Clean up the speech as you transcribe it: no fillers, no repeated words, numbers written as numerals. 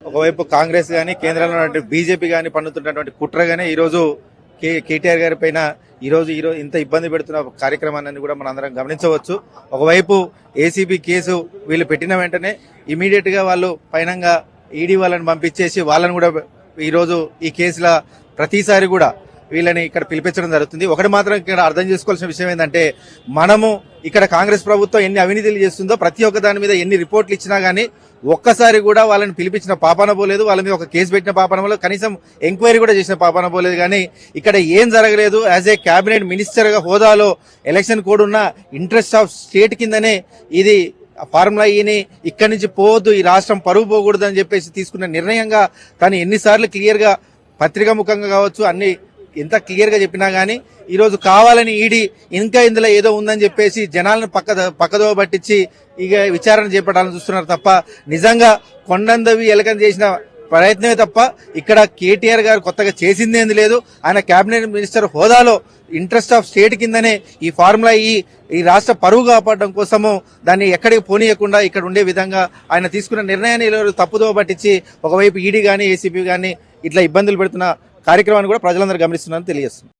ఒకవైపు కాంగ్రెస్ గానీ కేంద్రంలో బీజేపీ గానీ పన్నుతున్నటువంటి కుట్రగానే ఈరోజు కేటీఆర్ గారి పైన ఈరోజు ఇంత ఇబ్బంది పెడుతున్న కార్యక్రమాన్ని కూడా మనం అందరం గమనించవచ్చు. ఒకవైపు ఏసీబీ కేసు వీళ్ళు పెట్టిన వెంటనే ఇమీడియట్ గా వాళ్ళు పైనంగా ఈడీ వాళ్ళని పంపించేసి వాళ్ళని కూడా ఈరోజు ఈ కేసుల ప్రతిసారి కూడా వీళ్ళని ఇక్కడ పిలిపించడం జరుగుతుంది. ఒకటి మాత్రం ఇక్కడ అర్థం చేసుకోవాల్సిన విషయం ఏంటంటే, మనము ఇక్కడ కాంగ్రెస్ ప్రభుత్వం ఎన్ని అవినీతులు చేస్తుందో ప్రతి ఒక్క దాని మీద ఎన్ని రిపోర్ట్లు ఇచ్చినా గానీ ఒక్కసారి కూడా వాళ్ళని పిలిపించిన పాపాన పోలేదు, వాళ్ళ మీద ఒక కేసు పెట్టిన పాపాన పోలేదు, కనీసం ఎంక్వైరీ కూడా చేసిన పాపాన పోలేదు. కానీ ఇక్కడ ఏం జరగలేదు. యాజ్ ఏ కేబినెట్ మినిస్టర్ గా హోదాలో ఎలక్షన్ కోడ్ ఉన్న ఇంట్రెస్ట్ ఆఫ్ స్టేట్ కిందనే ఇది ఫార్ములా ఈని ఇక్కడి నుంచి పోవద్దు, ఈ రాష్ట్రం పరువు పోకూడదు అని చెప్పేసి తీసుకున్న నిర్ణయంగా తను ఎన్నిసార్లు క్లియర్ గా పత్రికా ముఖంగా కావచ్చు అన్ని ఎంత క్లియర్ గా చెప్పినా గానీ ఈరోజు కావాలని ఈడీ ఇంకా ఇందులో ఏదో ఉందని చెప్పేసి జనాలను పక్కదోవ పట్టించి ఇక విచారణ చేపట్టాలని చూస్తున్నారు తప్ప నిజంగా కొండందవి ఎలకం చేసిన ప్రయత్నమే తప్ప ఇక్కడ కేటీఆర్ గారు కొత్తగా చేసిందేంది లేదు. ఆయన కేబినెట్ మినిస్టర్ హోదాలో ఇంట్రెస్ట్ ఆఫ్ స్టేట్ కిందనే ఈ ఫార్ములా ఈ రాష్ట్ర పరువు కాపాడడం కోసము దాన్ని ఎక్కడికి పోనీయకుండా ఇక్కడ ఉండే విధంగా ఆయన తీసుకున్న నిర్ణయాన్ని తప్పుదోవ పట్టించి ఒకవైపు ఈడీ గానీ ఏసీబీ గానీ ఇట్లా ఇబ్బందులు పెడుతున్న కార్యక్రమాన్ని కూడా ప్రజలందరూ గమనిస్తున్నారని తెలియజేస్తుంది.